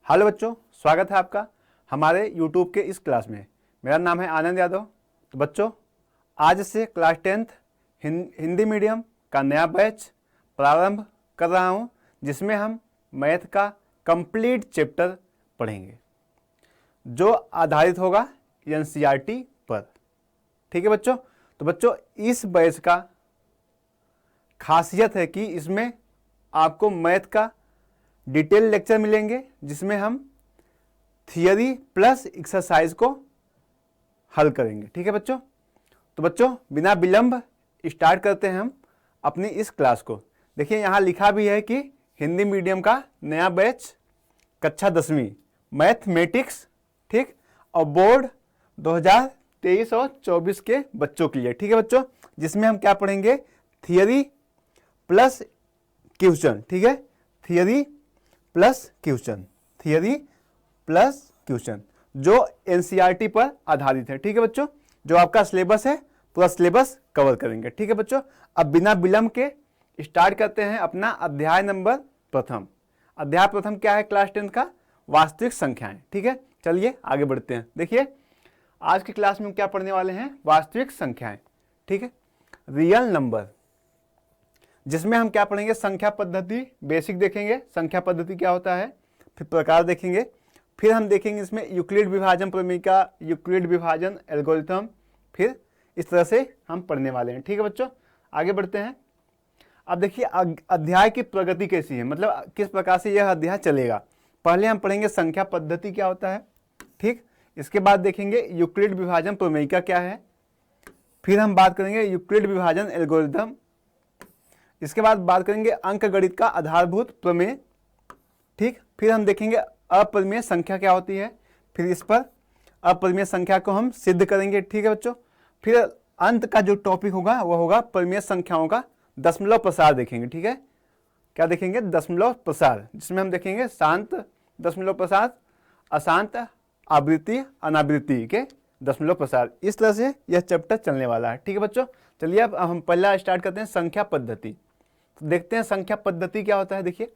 Hello बच्चों, स्वागत है आपका हमारे YouTube के इस क्लास में। मेरा नाम है आनंद यादव। तो बच्चों, आज से क्लास 10th हिंदी मीडियम का नया बैच प्रारंभ कर रहा हूं, जिसमें हम मैथ का कंप्लीट चैप्टर पढ़ेंगे जो आधारित होगा NCERT पर। ठीक है बच्चों। तो बच्चों, इस बैच का खासियत है कि इसमें आपको मैथ का डिटेल लेक्चर मिलेंगे, जिसमें हम थियरी प्लस एक्सरसाइज को हल करेंगे। ठीक है बच्चों। तो बच्चों, बिना विलंब स्टार्ट करते हैं हम अपनी इस क्लास को। देखिए, यहाँ लिखा भी है कि हिंदी मीडियम का नया बैच कक्षा 10वीं मैथमेटिक्स, ठीक, और बोर्ड 2023 और 24 के बच्चों के लिए। ठीक है बच्चों, जिसमें हम क्या पढ़ेंगे? Theory plus question. ठीक है, theory plus question, theory plus question जो NCERT पर आधारित है। ठीक है बच्चों, जो आपका सिलेबस है पूरा सिलेबस कवर करेंगे। ठीक है बच्चों, अब बिना विलंब के स्टार्ट करते हैं अपना अध्याय नंबर प्रथम। अध्याय प्रथम क्या है क्लास 10 का? वास्तविक संख्याएं। ठीक है, चलिए आगे बढ़ते हैं। देखिए, आज की क्लास में हम क्या पढ़ने वाले हैं? वास्तविक संख्याएं। ठीक है, रियल नंबर, जिसमें हम क्या पढ़ेंगे? संख्या पद्धति बेसिक देखेंगे, संख्या पद्धति क्या होता है, फिर प्रकार देखेंगे, फिर हम देखेंगे इसमें यूक्लिड विभाजन प्रमेयिका, यूक्लिड विभाजन एल्गोरिथम, फिर इस तरह से हम पढ़ने वाले हैं। ठीक है बच्चों, आगे बढ़ते हैं। अब देखिए, अध्याय की प्रगति कैसी है, मतलब किस प्रकार से यह अध्याय चलेगा। पहले हम पढ़ेंगे संख्या पद्धति क्या होता है, ठीक, इसके बाद देखेंगे यूक्लिड विभाजन प्रमेयिका क्या है, फिर हम बात करेंगे यूक्लिड विभाजन एल्गोरिथम, इसके बाद बात करेंगे अंकगणित का आधारभूत प्रमेय, ठीक, फिर हम देखेंगे अपरिमेय संख्या क्या होती है, फिर इस पर अपरिमेय संख्या को हम सिद्ध करेंगे। ठीक है बच्चों, फिर अंत का जो टॉपिक होगा वह होगा परिमेय संख्याओं का दशमलव प्रसार देखेंगे। ठीक है, क्या देखेंगे? दशमलव प्रसार, जिसमें हम देखेंगे शांत दशमलव प्रसार, अशांत, आवृत्ति, अनावृत्ति के दशमलव प्रसार। इस तरह से यह चैप्टर चलने वाला है। ठीक है बच्चों, चलिए अब हम पहला स्टार्ट करते हैं संख्या पद्धति। तो देखते हैं संख्या पद्धति क्या होता है। देखिए,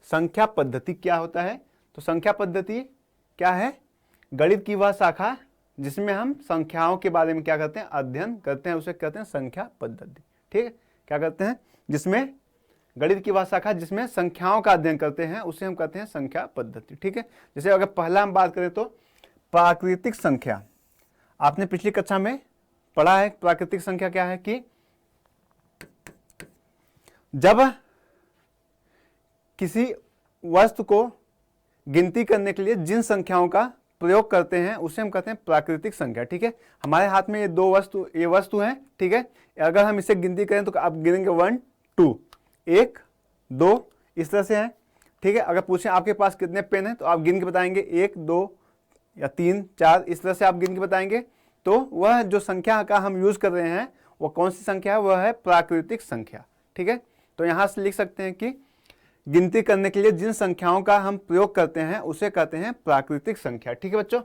संख्या पद्धति क्या होता है? तो संख्या पद्धति क्या है? गणित की वह शाखा जिसमें हम संख्याओं के बारे में क्या करते हैं? अध्ययन करते हैं, उसे कहते हैं संख्या पद्धति। ठीक है, क्या करते हैं? जिसमें गणित की वह शाखा जिसमें संख्याओं का अध्ययन करते हैं, उसे हम कहते हैं संख्या पद्धति। ठीक है, जैसे अगर पहला हम बात करें तो प्राकृतिक संख्या। आपने पिछली कक्षा में पढ़ा है प्राकृतिक संख्या क्या है, कि जब किसी वस्तु को गिनती करने के लिए जिन संख्याओं का प्रयोग करते हैं उसे हम कहते हैं प्राकृतिक संख्या। ठीक है, हमारे हाथ में ये वस्तु है। ठीक है, अगर हम इसे गिनती करें तो आप गिनेंगे 1 2, 1 2, इस तरह से है। ठीक है, अगर पूछें आपके पास कितने पेन हैं तो आप गिन के बताएंगे 1 2 या 3 4, इस तरह से आप गिन के बताएंगे। तो वह जो संख्या का हम यूज कर रहे हैं वो कौन सी संख्या है? वह है प्राकृतिक संख्या। ठीक है, तो यहां से लिख सकते हैं कि गिनती करने के लिए जिन संख्याओं का हम प्रयोग करते हैं उसे कहते हैं प्राकृतिक संख्या। ठीक है बच्चों,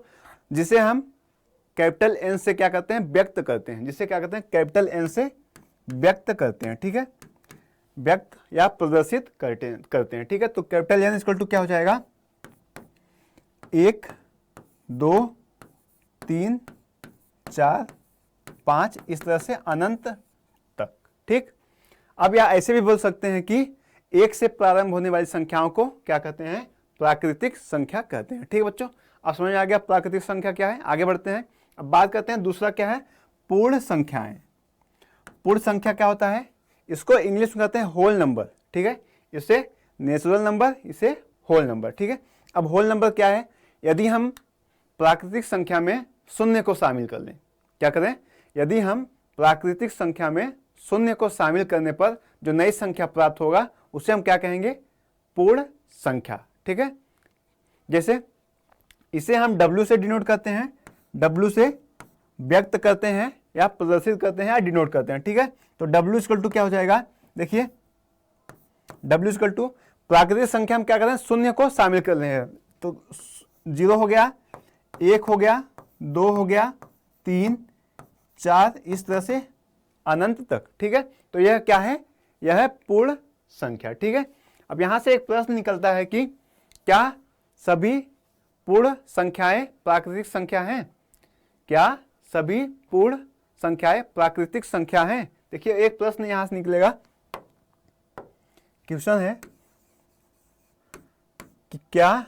जिसे हम कैपिटल N से क्या करते हैं? व्यक्त करते हैं, जिसे क्या करते हैं? कैपिटल N से व्यक्त करते हैं। ठीक है, व्यक्त या प्रदर्शित करते हैं। ठीक है, तो कैपिटल N इक्वल टू क्या हो जाएगा? 1 2 3 4 5, इस तरह से अनंत तक। ठीक, अब या ऐसे भी बोल सकते हैं कि 1 से प्रारंभ होने वाली संख्याओं को क्या कहते हैं? प्राकृतिक संख्या कहते हैं। ठीक है बच्चों, अब समझ में आ गया प्राकृतिक संख्या क्या है। आगे बढ़ते हैं, अब बात करते हैं दूसरा क्या है? पूर्ण संख्याएं। पूर्ण संख्या क्या होता है? इसको इंग्लिश में कहते हैं होल नंबर। ठीक है, इसे नेचुरल नंबर, इसे होल नंबर। ठीक है, अब होल नंबर क्या है? यदि हम प्राकृतिक संख्या में शून्य को शामिल कर लें, क्या करें? यदि हम प्राकृतिक संख्या में शून्य को शामिल करने पर जो नई संख्या प्राप्त होगा उसे हम क्या कहेंगे? पूर्ण संख्या। ठीक है, जैसे इसे हम W से डिनोट करते हैं, W से व्यक्त करते हैं या प्रदर्शित करते हैं या डिनोट करते हैं। ठीक है, तो W इक्वल टू क्या हो जाएगा? देखिए, W इक्वल टू प्राकृतिक संख्या हम क्या कर रहे हैं? शून्य को शामिल कर रहे हैं, तो 0 हो गया, 1 हो गया, 2 हो गया, 3 4, इस तरह से अनंत तक। ठीक है, तो यह क्या है? यह है पूर्ण संख्या। ठीक है, अब यहां से एक प्रश्न निकलता है कि क्या सभी पूर्ण संख्याएं प्राकृतिक संख्या हैं? क्या सभी पूर्ण संख्याएं प्राकृतिक संख्या हैं? देखिए एक प्रश्न यहां से निकलेगा, क्वेश्चन है कि क्या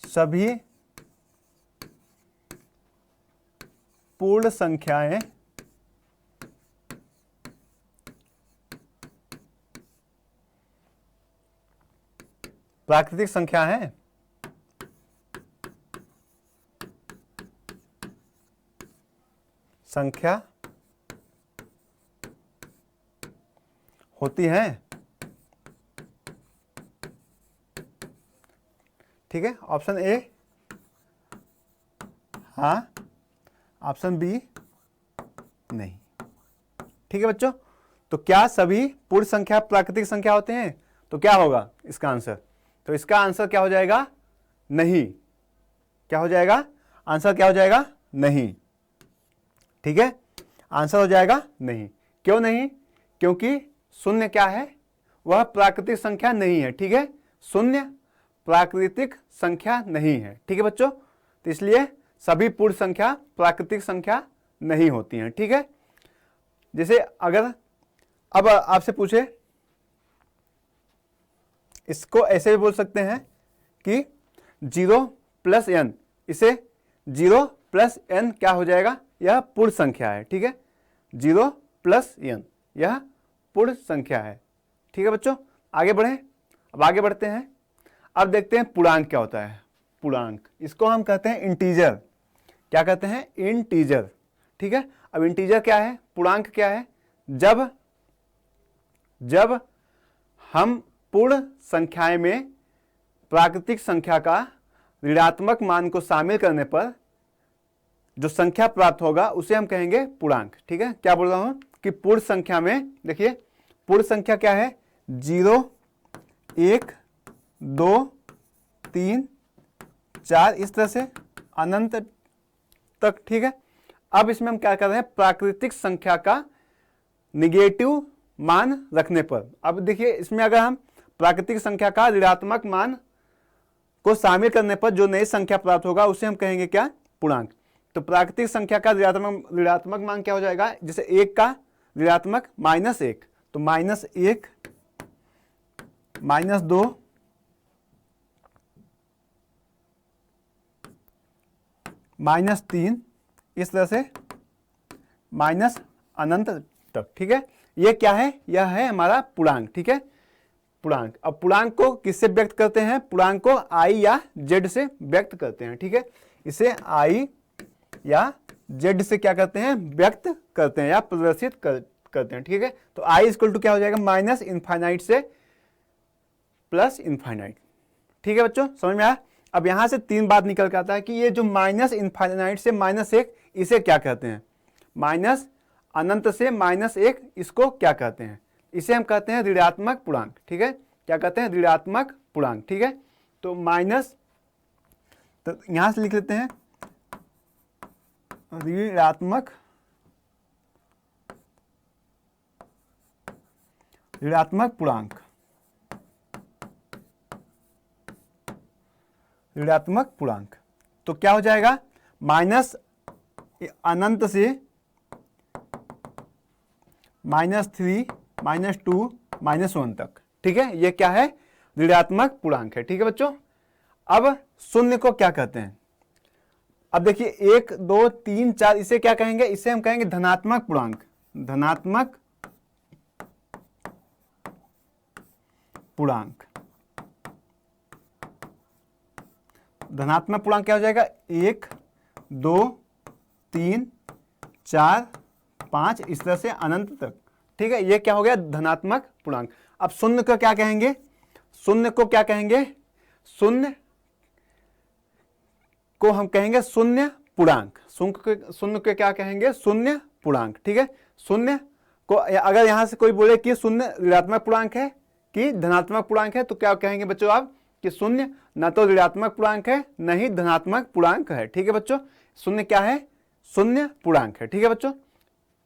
सभी पूर्ण संख्याएं प्राकृतिक संख्या हैं? संख्या होती हैं? ठीक है, ऑप्शन ए हाँ, ऑप्शन बी नहीं। ठीक है बच्चों, तो क्या सभी पूर्ण संख्या प्राकृतिक संख्या होते हैं? तो क्या होगा इसका आंसर? तो इसका आंसर क्या हो जाएगा? नहीं। क्या हो जाएगा? आंसर क्या हो जाएगा? नहीं। ठीक है, आंसर हो जाएगा नहीं। क्यों नहीं? क्योंकि शून्य क्या है? वह प्राकृतिक संख्या नहीं है। ठीक है, शून्य प्राकृतिक संख्या नहीं है। ठीक है बच्चों, तो इसलिए सभी पूर्ण संख्या प्राकृतिक संख्या नहीं होती हैं। ठीक है, जैसे अगर अब आपसे पूछे, इसको ऐसे भी बोल सकते हैं कि 0 + n, इसे 0 + n क्या हो जाएगा? यह पूर्ण संख्या है। ठीक है, 0 + n यह पूर्ण संख्या है। ठीक है बच्चों, आगे बढ़ें। अब आगे बढ़ते हैं, अब देखते हैं पूर्णांक क्या होता है। पूर्णांक, इसको हम कहते हैं इंटीजर। क्या कहते हैं? इंटीजर। ठीक है, अब इंटीजर क्या है? पूर्णांक क्या है? जब हम पूर्ण संख्याएं में प्राकृतिक संख्या का ऋणात्मक मान को शामिल करने पर जो संख्या प्राप्त होगा उसे हम कहेंगे पूर्णांक। ठीक है, क्या बोल रहा हूं कि पूर्ण संख्या में, देखिए पूर्ण संख्या क्या है? 0 1 2 3 4 इस तरह से अनंत तक। ठीक है, अब इसमें हम क्या कर रहे हैं? प्राकृतिक संख्या का निगेटिव मान रखने पर। अब देखिए इसमें अगर हम प्राकृतिक संख्या का ऋणात्मक मान को शामिल करने पर जो नई संख्या प्राप्त होगा उसे हम कहेंगे क्या? पूर्णांक। तो प्राकृतिक संख्या का ऋणात्मक मान क्या हो जाएगा? जैसे 1 का ऋणात्मक -1, तो -1 -2 -3 इस तरह से माइनस अनंत तक। ठीक है, ये क्या है? यह है हमारा पूर्णांक। ठीक है, पूर्णांक। अब पूर्णांक को किससे व्यक्त करते हैं? पूर्णांक को i या z से व्यक्त करते हैं। ठीक है, इसे i या z से क्या करते हैं? व्यक्त करते हैं या प्रदर्शित करते हैं। ठीक है, तो i = क्या हो जाएगा? -∞ से +∞। ठीक है बच्चों, समझ में आया? अब यहां से 3 बात निकल के आता है कि ये जो -∞ से -1, इसे क्या कहते हैं? माइनस अनंत से -1, इसको क्या कहते हैं? इसे हम कहते हैं ऋणात्मक पूर्णांक। ठीक है, क्या कहते हैं? ऋणात्मक पूर्णांक। ठीक है, तो माइनस, तो यहां से लिख लेते हैं ऋणात्मक पूर्णांक। ऋणात्मक पूर्णांक तो क्या हो जाएगा? माइनस अनंत से -3 -2 -1 तक। ठीक है, ये क्या है? ऋणात्मक पूर्णांक है। ठीक है बच्चों, अब शून्य को क्या कहते हैं? अब देखिए 1 2 3 4, इसे क्या कहेंगे? इसे हम कहेंगे धनात्मक पूर्णांक। धनात्मक पूर्णांक। धनात्मक पूर्णांक क्या हो जाएगा? 1 2 3 4 5 इस तरह से अनंत तक। ठीक है, ये क्या हो गया? धनात्मक पूर्णांक। अब शून्य को क्या कहेंगे? शून्य को क्या कहेंगे? शून्य को हम कहेंगे शून्य पूर्णांक। शून्य को क्या कहेंगे? शून्य पूर्णांक। ठीक है, शून्य को अगर यहां से कोई बोले कि शून्य ऋणात्मक पूर्णांक है कि धनात्मक पूर्णांक है, तो क्या कहेंगे बच्चों आप? कि शून्य न तो ऋणात्मक पूर्णांक है न ही धनात्मक पूर्णांक है। ठीक है बच्चों, शून्य क्या है? शून्य पूर्णांक है। ठीक है बच्चों,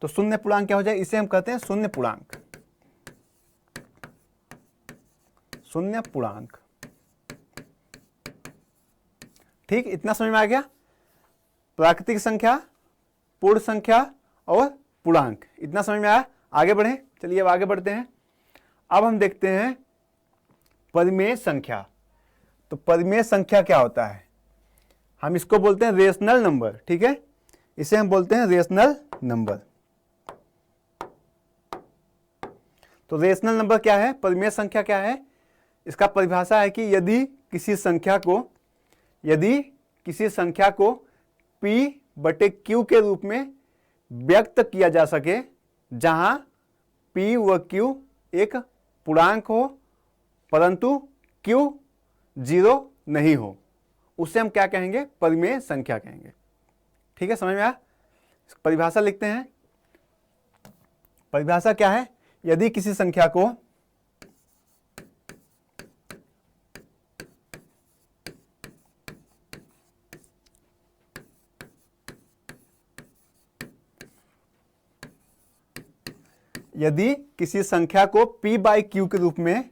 तो शून्य पूर्णांक क्या हो जाए? इसे हम कहते हैं शून्य पूर्णांक। शून्य पूर्णांक। ठीक, इतना समझ में आ गया। प्राकृतिक संख्या, पूर्ण संख्या और पूर्णांक, इतना समझ में आया। आगे बढ़ें, चलिए अब आगे बढ़ते हैं। अब हम देखते हैं परिमेय संख्या। तो परिमेय संख्या क्या होता है? हम इसको बोलते हैं रेशनल नंबर, ठीक है, इसे हम बोलते हैं रेशनल नंबर। तो रेशनल नंबर क्या है, परिमेय संख्या क्या है? इसका परिभाषा है कि यदि किसी संख्या को P/Q के रूप में व्यक्त किया जा सके, जहां P व Q एक पूर्णांक हो परंतु Q 0 नहीं हो, उसे हम क्या कहेंगे? परिमेय संख्या कहेंगे। ठीक है, समझ में आया? परिभाषा लिखते हैं। परिभाषा क्या है? यदि किसी संख्या को P/Q के रूप में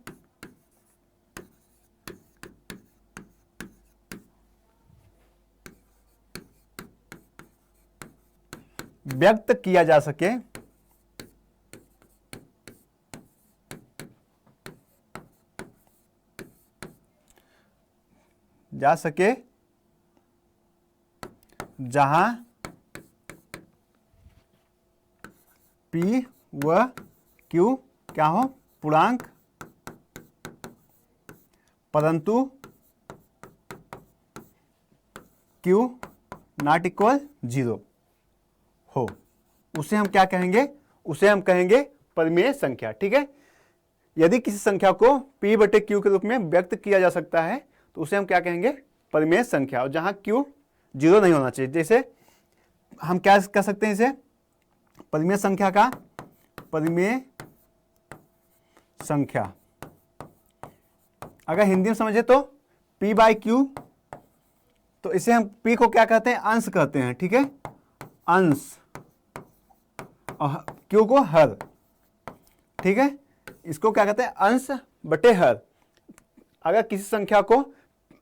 व्यक्त किया जा सके, जहां P व Q क्या हो? पूर्णांक, परंतु Q नॉट इक्वल 0 हो, उसे हम क्या कहेंगे? उसे हम कहेंगे परिमेय संख्या। ठीक है, यदि किसी संख्या को P/Q के रूप में व्यक्त किया जा सकता है तो उसे हम क्या कहेंगे? परिमेय संख्या, और जहां Q 0 नहीं होना चाहिए। जैसे हम क्या कह सकते हैं इसे? परिमेय संख्या का, परिमेय संख्या अगर हिंदी में समझे तो P/Q, तो इसे हम P को क्या कहते हैं? अंश कहते हैं। ठीक है, अंश, और Q को हर। ठीक है, इसको क्या कहते हैं? अंश बटे हर। अगर किसी संख्या को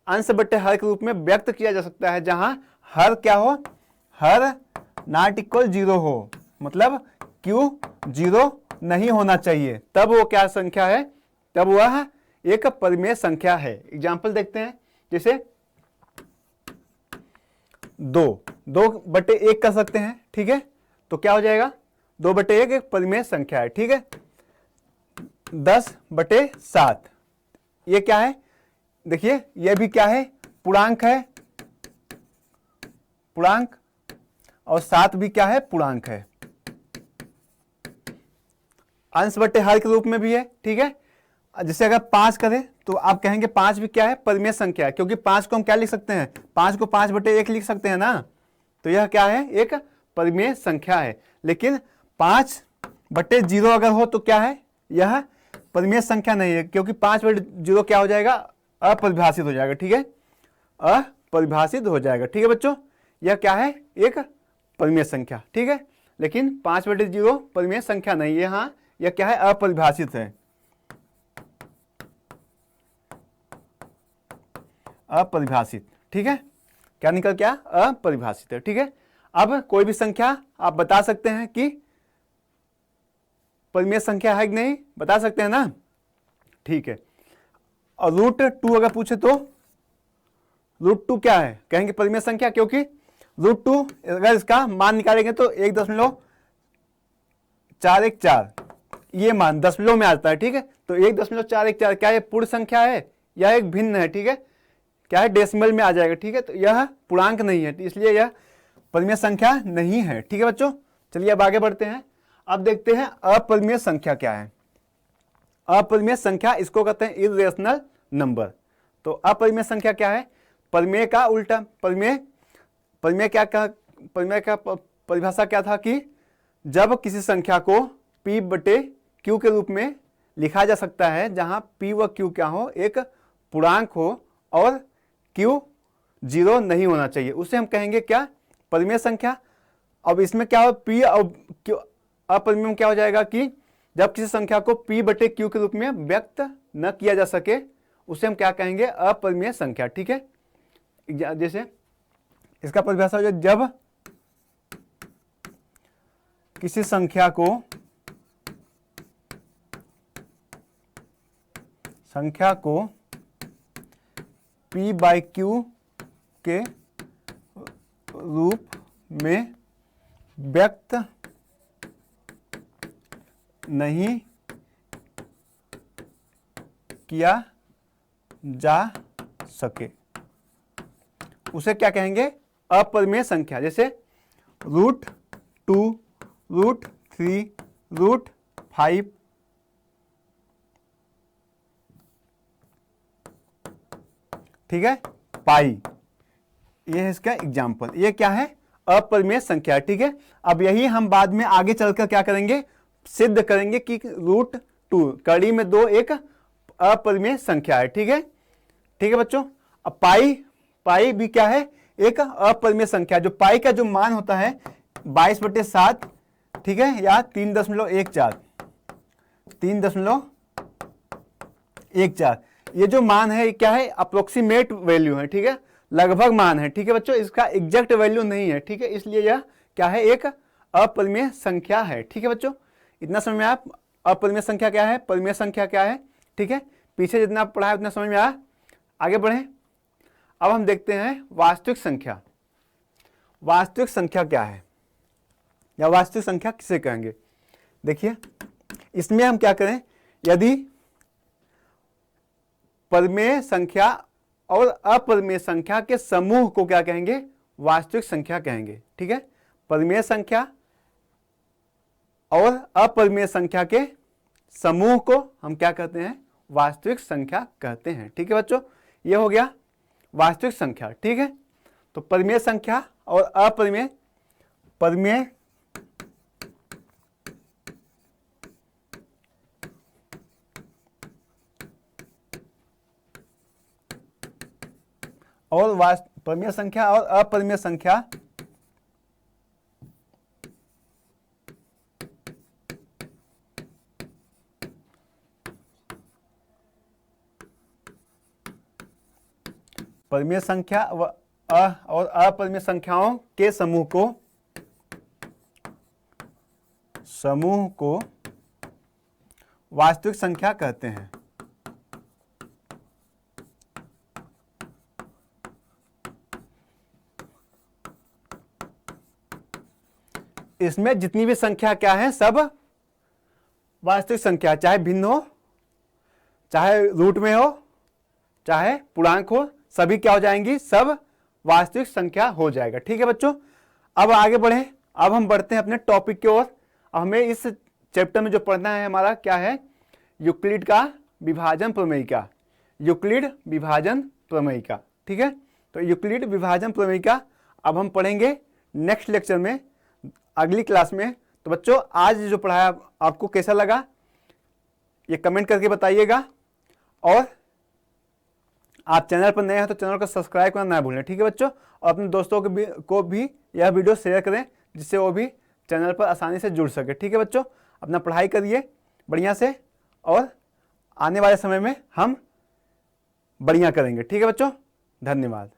अंश बटे हर के रूप में व्यक्त किया जा सकता है, जहां हर क्या हो? हर नॉट इक्वल 0 हो, मतलब Q 0 नहीं होना चाहिए, तब वो क्या संख्या है? तब वह एक परिमेय संख्या है। एग्जाम्पल देखते हैं, जैसे 2/1 कर सकते हैं। ठीक है, तो क्या हो जाएगा? 2/1 एक परिमेय संख्या है। ठीक है, 10/7 ये क्या है? देखिए, ये भी क्या है? पूर्णांक है, पूर्णांक, और 7 भी क्या है? पूर्णांक है, अंश बटे हर के रूप में भी है। ठीक है, जैसे अगर 5 करें तो आप कहेंगे 5 भी क्या है? परिमेय संख्या है, क्योंकि 5 को हम क्या लिख सकते हैं? 5 को 5/1 लिख सकते हैं ना, तो यह क्या है? एक परिमेय संख्या है। लेकिन 5/0 अगर हो तो क्या है? यह परिमेय संख्या नहीं है, क्योंकि 5/0 क्या हो जाएगा? अपरिभाषित हो जाएगा। ठीक है, अपरिभाषित हो जाएगा। ठीक है बच्चों, यह क्या है? एक परिमेय संख्या। ठीक है, लेकिन 5/0 परिमेय संख्या नहीं है। हाँ, यह क्या है? अपरिभाषित है, अपरिभाषित। ठीक है, क्या निकल क्या? अपरिभाषित है। ठीक है, अब कोई भी संख्या आप बता सकते हैं कि परिमेय संख्या है कि नहीं? बता सकते हैं ना? ठीक है, और √2 अगर पूछे तो √2 क्या है? कहेंगे परिमेय संख्या, क्योंकि √2 अगर इसका मान निकालेंगे तो 1.414 ये मान दशमलव में आता है। ठीक है, तो 1.414 क्या ये पूर्ण संख्या है या एक भिन्न है? ठीक है, क्या है? डेसिमल में आ जाएगा। ठीक है, तो यह पूर्णांक नहीं है, इसलिए यह परिमेय संख्या नहीं है। ठीक है बच्चों, चलिए अब आगे बढ़ते हैं। अब देखते हैं अपरिमेय संख्या क्या है। अपरिमेय संख्या इसको कहते हैं इर्रेशनल नंबर। तो अपरिमेय संख्या क्या है? परिमेय का उल्टा। परिमेय का परिभाषा क्या था कि जब किसी संख्या को P/Q के रूप में लिखा जा सकता है, जहां P व Q क्या हो? एक पूर्णांक हो और Q 0 नहीं होना चाहिए, उसे हम कहेंगे क्या? परिमेय संख्या। अब इसमें क्या हो? P और Q अपरिमेय में क्या हो जाएगा कि जब किसी संख्या को P/Q के रूप में व्यक्त न किया जा सके, उसे हम क्या कहेंगे? अपरिमेय संख्या। ठीक है, जैसे इसका परिभाषा हो जाए, जब किसी संख्या को P बाई Q के रूप में व्यक्त नहीं किया जा सके, उसे क्या कहेंगे? अपरिमेय संख्या। जैसे √2, √3, √5, ठीक है, पाई, ये है इसका एग्जाम्पल। ये क्या है? अपरिमेय संख्या, ठीक है। अब यही हम बाद में आगे चलकर क्या करेंगे? सिद्ध करेंगे कि √2 कड़ी में 2 एक अपरिमेय संख्या है, ठीक है, ठीक है बच्चों। अब पाई भी क्या है? एक अपरिमेय संख्या। जो पाई का जो मान होता है 22/7, ठीक है, या 3.14, ये जो मान है क्या है? अप्रोक्सीमेट वैल्यू है, ठीक है, लगभग मान है, ठीक है बच्चों, इसका एग्जैक्ट वैल्यू नहीं है, ठीक है, इसलिए यह क्या है? एक अपरिमेय संख्या है, ठीक है बच्चों। इतना समझ में आया अपरिमेय संख्या क्या है, परिमेय संख्या क्या है, ठीक है। पीछे जितना पढ़ा है उतना समझ में आया। आगे बढ़े, अब हम देखते हैं वास्तविक संख्या। वास्तविक संख्या क्या है, या वास्तविक संख्या किसे कहेंगे? देखिए, इसमें हम क्या करें? यदि परिमेय संख्या और अपरिमेय संख्या के समूह को क्या कहेंगे? वास्तविक संख्या कहेंगे, ठीक है। परिमेय संख्या और अपरिमेय संख्या के समूह को हम क्या कहते हैं? वास्तविक संख्या कहते हैं, ठीक है बच्चों। ये हो गया वास्तविक संख्या, ठीक है। तो परिमेय संख्या और अपरिमेय, परिमेय और परिमेय संख्या और अपरिमेय संख्या परिमेय संख्या और अपरिमेय संख्याओं के समूह को वास्तविक संख्या कहते हैं। इसमें जितनी भी संख्या क्या है, सब वास्तविक संख्या, चाहे भिन्न हो, चाहे रूट में हो, चाहे पूर्णांक हो, सभी क्या हो जाएंगी? सब वास्तविक संख्या हो जाएगा, ठीक है बच्चों। अब आगे बढ़े, अब हम बढ़ते हैं अपने टॉपिक की ओर। अब हमें इस चैप्टर में जो पढ़ना है हमारा क्या है? यूक्लिड का विभाजन प्रमेयिका, यूक्लिड विभाजन प्रमेयिका, ठीक है। तो यूक्लिड विभाजन प्रमेयिका अब हम पढ़ेंगे नेक्स्ट लेक्चर में, अगली क्लास में। तो बच्चों, आज जो पढ़ाया आपको कैसा लगा ये कमेंट करके बताइएगा, और आप चैनल पर नए हैं तो चैनल को सब्सक्राइब करना ना भूलें, ठीक है बच्चों। और अपने दोस्तों को भी यह वीडियो शेयर करें, जिससे वो भी चैनल पर आसानी से जुड़ सके, ठीक है बच्चों। अपना पढ़ाई करिए बढ़िया से, और आने वाले समय में हम बढ़िया करेंगे, ठीक है बच्चों। धन्यवाद।